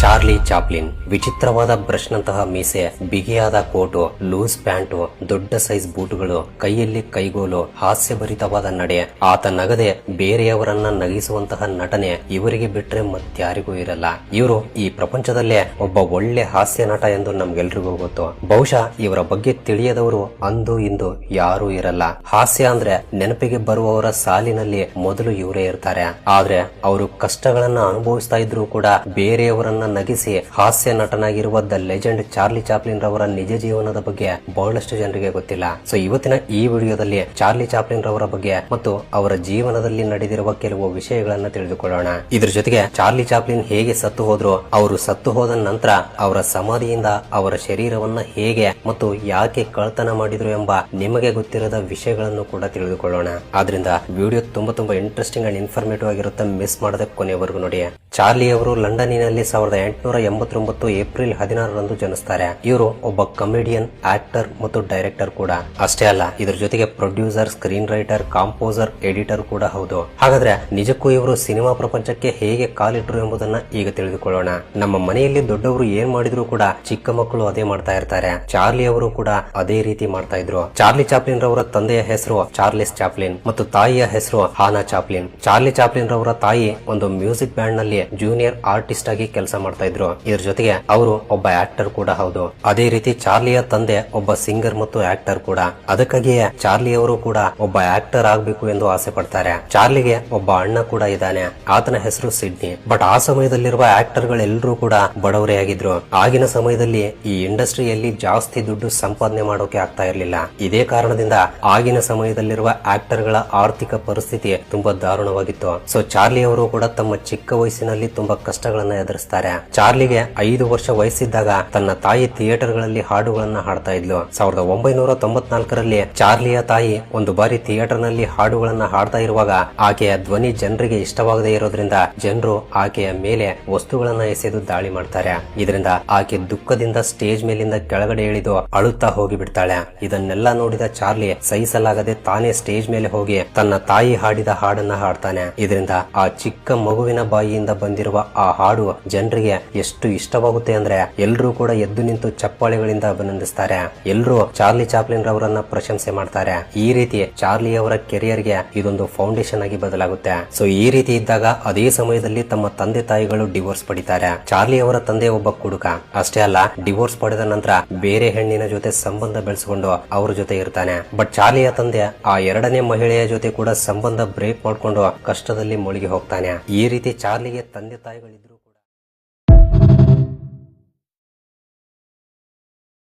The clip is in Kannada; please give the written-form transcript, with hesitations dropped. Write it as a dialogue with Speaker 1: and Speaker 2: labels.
Speaker 1: ಚಾರ್ಲಿ ಚಾಪ್ಲಿನ್ ವಿಚಿತ್ರವಾದ ಬ್ರಷ್ ನಂತಹ ಮೀಸೆ, ಬಿಗಿಯಾದ ಕೋಟು, ಲೂಸ್ ಪ್ಯಾಂಟು, ದೊಡ್ಡ ಸೈಜ್ ಬೂಟುಗಳು, ಕೈಯಲ್ಲಿ ಕೈಗೋಲು, ಹಾಸ್ಯಭರಿತವಾದ ನಡೆ, ಆತ ನಗದೆ ಬೇರೆಯವರನ್ನ ನಗಿಸುವಂತಹ ನಟನೆ ಇವರಿಗೆ ಬಿಟ್ರೆ ಮತ್ಯಾರಿಗೂ ಇರಲ್ಲ. ಇವರು ಈ ಪ್ರಪಂಚದಲ್ಲೇ ಒಬ್ಬ ಒಳ್ಳೆ ಹಾಸ್ಯ ನಟ ಎಂದು ನಮ್ಗೆಲ್ರಿಗೂ ಗೊತ್ತು. ಬಹುಶಃ ಇವರ ಬಗ್ಗೆ ತಿಳಿಯದವರು ಅಂದು ಇಂದು ಯಾರೂ ಇರಲ್ಲ. ಹಾಸ್ಯ ಅಂದ್ರೆ ನೆನಪಿಗೆ ಬರುವವರ ಸಾಲಿನಲ್ಲಿ ಮೊದಲು ಇವರೇ ಇರ್ತಾರೆ. ಆದ್ರೆ ಅವರು ಕಷ್ಟಗಳನ್ನ ಅನುಭವಿಸ್ತಾ ಇದ್ರು ಕೂಡ ಬೇರೆಯವರನ್ನ ನಗಿಸಿ ಹಾಸ್ಯ ನಟನಾಗಿರುವ ದ ಲೆಜೆಂಡ್ ಚಾರ್ಲಿ ಚಾಪ್ಲಿನ್ ರವರ ನಿಜ ಜೀವನದ ಬಗ್ಗೆ ಬಹಳಷ್ಟು ಜನರಿಗೆ ಗೊತ್ತಿಲ್ಲ. ಸೊ ಇವತ್ತಿನ ಈ ವಿಡಿಯೋದಲ್ಲಿ ಚಾರ್ಲಿ ಚಾಪ್ಲಿನ್ ರವರ ಬಗ್ಗೆ ಮತ್ತು ಅವರ ಜೀವನದಲ್ಲಿ ನಡೆದಿರುವ ಕೆಲವು ವಿಷಯಗಳನ್ನ ತಿಳಿದುಕೊಳ್ಳೋಣ. ಇದ್ರ ಜೊತೆಗೆ ಚಾರ್ಲಿ ಚಾಪ್ಲಿನ್ ಹೇಗೆ ಸತ್ತು ಹೋದ್ರು, ಅವರು ಸತ್ತು ಹೋದ ನಂತರ ಅವರ ಸಮಾಧಿಯಿಂದ ಅವರ ಶರೀರವನ್ನ ಹೇಗೆ ಮತ್ತು ಯಾಕೆ ಕಳ್ತನ ಮಾಡಿದ್ರು ಎಂಬ ನಿಮಗೆ ಗೊತ್ತಿರದ ವಿಷಯಗಳನ್ನು ಕೂಡ ತಿಳಿದುಕೊಳ್ಳೋಣ. ಆದ್ರಿಂದ ವಿಡಿಯೋ ತುಂಬಾ ಇಂಟ್ರೆಸ್ಟಿಂಗ್ ಅಂಡ್ ಇನ್ಫಾರ್ಮೇಟಿವ್ ಆಗಿರುತ್ತೆ. ಮಿಸ್ ಮಾಡದೆ ಕೊನೆವರೆಗೂ ನೋಡಿ. ಚಾರ್ಲಿ ಅವರು ಲಂಡನ್ನಿನಲ್ಲಿ 1889 ಏಪ್ರಿಲ್ 16ರಂದು ಜನಿಸ್ತಾರೆ. ಇವರು ಒಬ್ಬ ಕಮಿಡಿಯನ್, ಆಕ್ಟರ್ ಮತ್ತು ಡೈರೆಕ್ಟರ್ ಕೂಡ. ಅಷ್ಟೇ ಅಲ್ಲ, ಇದರ ಜೊತೆಗೆ producer, screen writer, composer, editor ಕೂಡ ಹೌದು. ಹಾಗಾದ್ರೆ ನಿಜಕ್ಕೂ ಇವರು ಸಿನಿಮಾ ಪ್ರಪಂಚಕ್ಕೆ ಹೇಗೆ ಕಾಲಿಟ್ರು ಎಂಬುದನ್ನ ಈಗ ತಿಳಿದುಕೊಳ್ಳೋಣ. ನಮ್ಮ ಮನೆಯಲ್ಲಿ ದೊಡ್ಡವರು ಏನ್ ಮಾಡಿದ್ರು ಕೂಡ ಚಿಕ್ಕ ಮಕ್ಕಳು ಅದೇ ಮಾಡ್ತಾ ಇರ್ತಾರೆ. ಚಾರ್ಲಿ ಅವರು ಕೂಡ ಅದೇ ರೀತಿ ಮಾಡ್ತಾ ಇದ್ರು. ಚಾರ್ಲಿ ಚಾಪ್ಲಿನ್ ರವರ ತಂದೆಯ ಹೆಸರು ಚಾರ್ಲಿಸ್ ಚಾಪ್ಲಿನ್ ಮತ್ತು ತಾಯಿಯ ಹೆಸರು ಹಾನಾ ಚಾಪ್ಲಿನ್. ಚಾರ್ಲಿ ಚಾಪ್ಲಿನ್ ರವರ ತಾಯಿ ಒಂದು ಮ್ಯೂಸಿಕ್ ಬ್ಯಾಂಡ್ ನಲ್ಲಿ ಜೂನಿಯರ್ ಆರ್ಟಿಸ್ಟ್ ಆಗಿ ಕೆಲಸ ಮಾಡ್ತಾ ಇದ್ರು. ಇದ್ರ ಜೊತೆಗೆ ಅವರು ಒಬ್ಬ ಆಕ್ಟರ್ ಕೂಡ ಹೌದು. ಅದೇ ರೀತಿ ಚಾರ್ಲಿಯ ತಂದೆ ಒಬ್ಬ ಸಿಂಗರ್ ಮತ್ತು ಆಕ್ಟರ್ ಕೂಡ. ಅದಕ್ಕಾಗಿಯೇ ಚಾರ್ಲಿ ಅವರು ಕೂಡ ಒಬ್ಬ ಆಕ್ಟರ್ ಆಗ್ಬೇಕು ಎಂದು ಆಸೆ ಪಡ್ತಾರೆ. ಚಾರ್ಲಿಗೆ ಒಬ್ಬ ಅಣ್ಣ ಕೂಡ ಇದ್ದಾನೆ. ಆತನ ಹೆಸರು ಸಿಡ್ನಿ. ಬಟ್ ಆ ಸಮಯದಲ್ಲಿರುವ ಆಕ್ಟರ್ ಗಳೆಲ್ಲರೂ ಕೂಡ ಬಡವರೇ ಆಗಿದ್ರು. ಆಗಿನ ಸಮಯದಲ್ಲಿ ಈ ಇಂಡಸ್ಟ್ರಿಯಲ್ಲಿ ಜಾಸ್ತಿ ದುಡ್ಡು ಸಂಪಾದನೆ ಮಾಡೋಕೆ ಆಗ್ತಾ ಇರಲಿಲ್ಲ. ಇದೇ ಕಾರಣದಿಂದ ಆಗಿನ ಸಮಯದಲ್ಲಿರುವ ಆಕ್ಟರ್ ಗಳ ಆರ್ಥಿಕ ಪರಿಸ್ಥಿತಿ ತುಂಬಾ ದಾರುಣವಾಗಿತ್ತು. ಸೊ ಚಾರ್ಲಿ ಅವರು ಕೂಡ ತಮ್ಮ ಚಿಕ್ಕ ವಯಸ್ಸಿನಲ್ಲಿ ತುಂಬಾ ಕಷ್ಟಗಳನ್ನ ಎದುರಿಸ್ತಾರೆ. ಚಾರ್ಲಿಗೆ 5 ವರ್ಷ ವಯಸ್ಸಿದ್ದಾಗ ತನ್ನ ತಾಯಿ ಥಿಯೇಟರ್ ಗಳಲ್ಲಿ ಹಾಡುಗಳನ್ನ ಹಾಡ್ತಾ ಇದ್ಲು. 1994ರಲ್ಲಿ ಚಾರ್ಲಿಯ ತಾಯಿ ಒಂದು ಬಾರಿ ಥಿಯೇಟರ್ ನಲ್ಲಿ ಹಾಡುಗಳನ್ನ ಹಾಡ್ತಾ ಇರುವಾಗ ಆಕೆಯ ಧ್ವನಿ ಜನರಿಗೆ ಇಷ್ಟವಾಗದೇ ಇರೋದ್ರಿಂದ ಜನರು ಆಕೆಯ ಮೇಲೆ ವಸ್ತುಗಳನ್ನ ಎಸೆದು ದಾಳಿ ಮಾಡ್ತಾರೆ. ಇದರಿಂದ ಆಕೆ ದುಃಖದಿಂದ ಸ್ಟೇಜ್ ಮೇಲಿಂದ ಕೆಳಗಡೆ ಇಳಿದು ಅಳುತ್ತಾ ಹೋಗಿ ಬಿಡ್ತಾಳೆ. ಇದನ್ನೆಲ್ಲ ನೋಡಿದ ಚಾರ್ಲಿ ಸಹಿಸಲಾಗದೆ ತಾನೇ ಸ್ಟೇಜ್ ಮೇಲೆ ಹೋಗಿ ತನ್ನ ತಾಯಿ ಹಾಡಿದ ಹಾಡನ್ನ ಹಾಡ್ತಾನೆ. ಇದರಿಂದ ಆ ಚಿಕ್ಕ ಮಗುವಿನ ಬಾಯಿಯಿಂದ ಬಂದಿರುವ ಆ ಹಾಡು ಜನರಿಗೆ ಎಷ್ಟು ಇಷ್ಟವಾಗುತ್ತೆ ಅಂದ್ರೆ ಎಲ್ಲರೂ ಕೂಡ ಎದ್ದು ನಿಂತು ಚಪ್ಪಾಳೆಗಳಿಂದ ಅಭಿನಂದಿಸ್ತಾರೆ. ಎಲ್ಲರೂ ಚಾರ್ಲಿ ಚಾಪ್ಲಿನ್ ರವರನ್ನ ಪ್ರಶಂಸೆ ಮಾಡ್ತಾರೆ. ಈ ರೀತಿ ಚಾರ್ಲಿ ಅವರ ಕೆರಿಯರ್ ಗೆ ಇದೊಂದು ಫೌಂಡೇಶನ್ ಆಗಿ ಬದಲಾಗುತ್ತೆ. ಸೊ ಈ ರೀತಿ ಇದ್ದಾಗ ಅದೇ ಸಮಯದಲ್ಲಿ ತಮ್ಮ ತಂದೆ ತಾಯಿಗಳು ಡಿವೋರ್ಸ್ ಪಡಿತಾರೆ. ಚಾರ್ಲಿ ಅವರ ತಂದೆ ಒಬ್ಬ ಕುಡುಕ. ಅಷ್ಟೇ ಅಲ್ಲ, ಡಿವೋರ್ಸ್ ಪಡೆದ ನಂತರ ಬೇರೆ ಹೆಣ್ಣಿನ ಜೊತೆ ಸಂಬಂಧ ಬೆಳೆಸಿಕೊಂಡು ಅವ್ರ ಜೊತೆ ಇರ್ತಾನೆ. ಬಟ್ ಚಾರ್ಲಿಯ ತಂದೆ ಆ ಎರಡನೇ ಮಹಿಳೆಯ ಜೊತೆ ಕೂಡ ಸಂಬಂಧ ಬ್ರೇಕ್ ಮಾಡ್ಕೊಂಡು ಕಷ್ಟದಲ್ಲಿ ಮುಳುಗಿ ಹೋಗ್ತಾನೆ. ಈ ರೀತಿ ಚಾರ್ಲಿಗೆ ತಂದೆ ತಾಯಿಗಳಿದ್ದು